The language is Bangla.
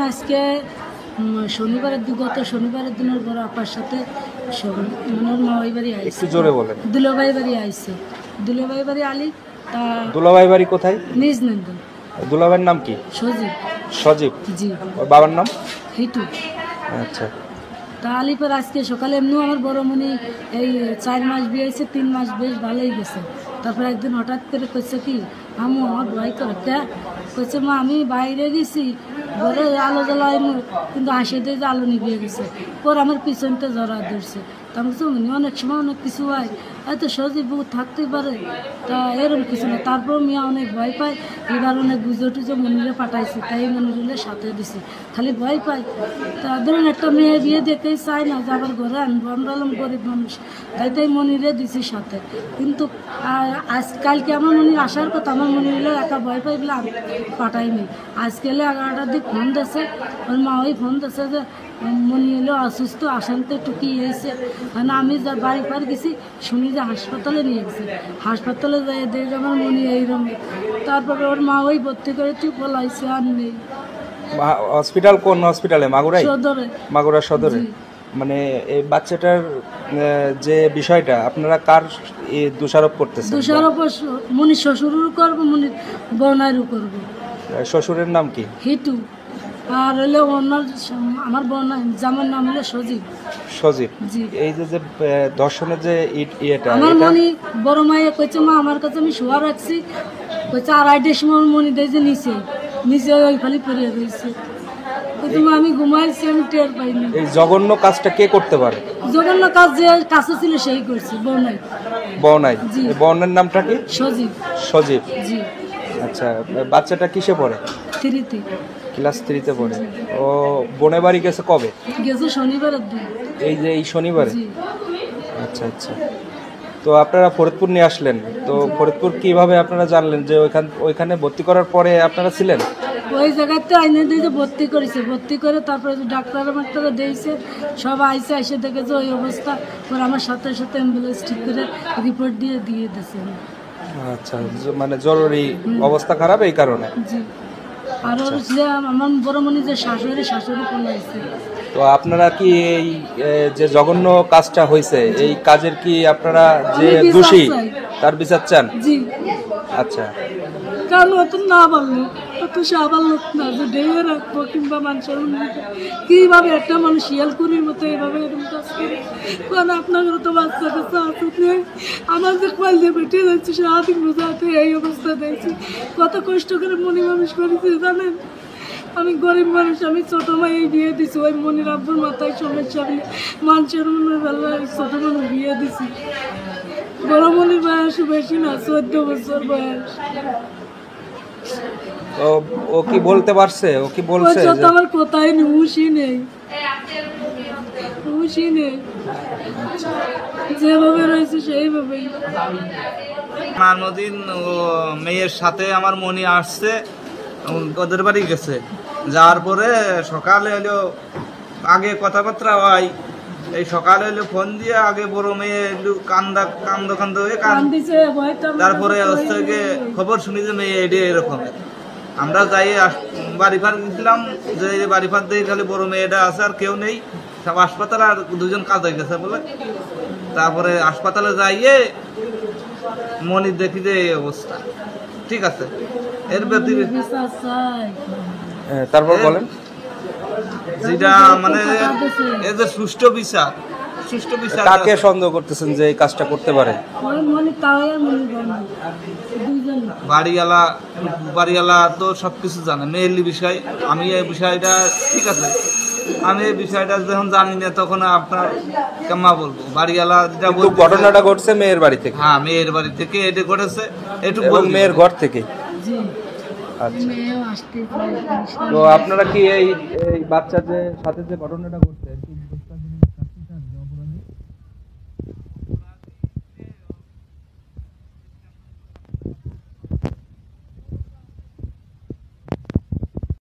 আজকে শনিবারের গত শনিবারের দিনের বড় আপার সাথে মামাই বাড়ি আইছে। একটু জোরে বলেন। দুলাভাই বাড়ি আইছে। দুলাভাই বাড়ি আলি তা দুলাভাই বাড়ি কোথায়? নিজ নন্দন। দুলাভাইয়ের নাম কি? সজীব। সজীব? জি। ওর বাবার নাম? হিটু। আচ্ছা। তা আলিপর আজকে সকালে এমনিও আমার বড় মনি এই 4 মাস বিয়ে হয়েছে, 3 মাস বেশ ভালোই গেছে। তারপর একদিন হঠাৎ করে কইছে কি আমু আমার ভয় করে কইছে মা আমি বাইরে গেছি ঘরে আলো জ্বালাই কিন্তু হাসি দিয়ে যে আলো নিভিয়ে গেছে। পর আমার পিছনটা জড়া ধরছে। তা আমি বলছি অনেক সময় অনেক কিছু হয়, হয়তো সজীব বউ থাকতেই পারে, তা এরকম কিছু না। তারপর মিয়া অনেক ভয় পায়, এবার অনেক গুজো টুজো মনিরে পাঠাইছে, তাই মনিরে সাথে দিছি, খালি ভয় পায়। তা ধরুন একটা মেয়ে বিয়ে দেখতেই চায় না যে আবার ঘরে আনবো, আমরা হলাম গরিব মানুষ, তাই মনিরে দিছি সাথে। কিন্তু আজকালকে আমার মনির আসার কথা, আমার মনিরে একা ভয় পাই বলে আমি পাঠাইনি। আজকে 11টার দিক ফোন দিয়েছে, ওর মা ওই ফোন দিয়েছে যে মনি এলো অসুস্থ, আসানতে একটু কী হয়েছে। মানে আমি যা বাড়ি পার গেছি শুনি যে হাসপাতালে নিয়ে গেছে, হাসপাতালে যাই দেখে আমার মনি এইরকম। তারপরে ওর মা ওই ভর্তি করে তুই বলাইছে আর নেই। হসপিটাল কোন হসপিটালে? মাগুরায়? সদরে। মাগুরা সদরে। মানে এই বাচ্চাটার যে বিষয়টা আপনারা কার দোষারোপ করতেছেন? দোষারোপ মনির শ্বশুরেরও করবো, মনির বোনেরও করবো। শ্বশুরের নাম কি? হিটু। আর হলে ওনার আমার বোনের জামার নাম হলো সজীব। সজীব। জি। এই যে দর্শনের যে ইয়েটা আমার মনি বড় মাইয়া কইছে মা আমার কাছে আমি শোয়া রাখছি, কইছে 2:30টার সময় মনি দেয় যে নিচে ওই খালি পড়ে রয়েছে। তুমি আমি ঘুমাইছি, আমি টের পাইনি। এই জঘন্য কাজটা কে করতে পারে? জঘন্য কাজ যে কাছে ছিল সেই করছে, বউনাই। বউনাই। বউনের নামটা কি? সজীব। সজীব। জি। আচ্ছা, বাচ্চাটা কিসে পড়ে? 3-তে। ক্লাস 3-তে পড়ে। ও বোনের বাড়ি গেছে কবে? গেছে শনিবারের দিন। এই শনিবারে? জি। আচ্ছা আচ্ছা। তো আপনারা ফরিদপুর নিয়ে আসলেন, তো ফরিদপুর কিভাবে আপনারা জানলেন যে ওইখানে ভর্তি করার পরে আপনারা ছিলেন? ওই জায়গাতে আইনে দিয়ে ভর্তি করেছে, ভর্তি করে তারপরে ডাক্তার মাক্তারে দিয়েছে, সব আইসে এসে দেখেছে ওই অবস্থা। পরে আমার সাথে সাথে অ্যাম্বুলেন্স ঠিক করে রিপোর্ট দিয়ে দিয়েছে। আচ্ছা, মানে জরুরি অবস্থা খারাপ এই কারণে? জি। আর ওর যে আমার বড় মনি যে শাশুড়ি পলাইছে। তো আপনারা কি এই যে জঘন্য কাজটা হয়েছে এই কাজের কি আপনারা যে দোষী তার বিচার চান? জি। আচ্ছা। কারণ অত না বললো, অত সাবাল লোক না যে ডেয়ে রাখবো কিংবা মানুষের কিভাবে একটা মানুষ শিয়ালকুড়ির মতো এইভাবে এরকম কাজ করে। কারণ আপনাদের তো বাচ্চা কাচ্চা আছে, আমার যে কল দিয়ে বেটে যাচ্ছে সারাদিন বোঝাতে এই অবস্থা দেখছি। কত কষ্ট করে মনি মানুষ করেছি জানেন। আমি গরিব মানুষ, আমি ছোটো মাই বিয়ে দিছি, ওই মনির আব্বুর মাথায় সমস্যা মানুষের মনে বেলায় ছোটো মানুষ বিয়ে দিছি। বড় মনির বয়স বেশি না, 14 বছর বয়স। ও কি বলতে পারছে? ও কি বলছে? আমার কোথায় হুঁশই নেই, হুঁশই নেই, যেভাবে রয়েছে সেইভাবেই। মানদিন ও মেয়ের সাথে আমার মনি আসছে, ওদের বাড়ি গেছে, যাওয়ার পরে সকালে হলো আগে কথাবার্তা হয়, এই সকালে হলো ফোন দিয়ে আগে বড় মেয়ে একটু কান্দ হয়ে তারপরে হচ্ছে খবর শুনি যে মেয়ে এডে এরকম। আমরা যাই বাড়ি ফার গেছিলাম, যে বাড়ি ফার দিয়ে খালি বড় মেয়েটা আছে আর কেউ নেই, সব হাসপাতালে আর 2জন কাজ হয়ে গেছে বলে। তারপরে হাসপাতালে যাইয়ে মনি দেখি যে এই অবস্থা। ঠিক আছে, এর তারপর বলেন যেটা মানে এই যে সুষ্ঠু বিচার কাকে সন্দেহ করতেছেন যে এই কাজটা করতে পারে? বাড়িওয়ালা তো সবকিছু জানে, মেয়েলি বিষয়। আমি এই বিষয়টা ঠিক আছে, আমি এই বিষয়টা যখন জানি না তখন আপনার কেমন বলবো। বাড়িওয়ালা যেটা ঘটনাটা ঘটছে মেয়ের বাড়ি থেকে? হ্যাঁ, মেয়ের বাড়ি থেকে এটা ঘটেছে, এবং মেয়ের ঘর থেকে। আচ্ছা। তো আপনারা কি এই বাচ্চাদের সাথে যে ঘটনাটা ঘটছে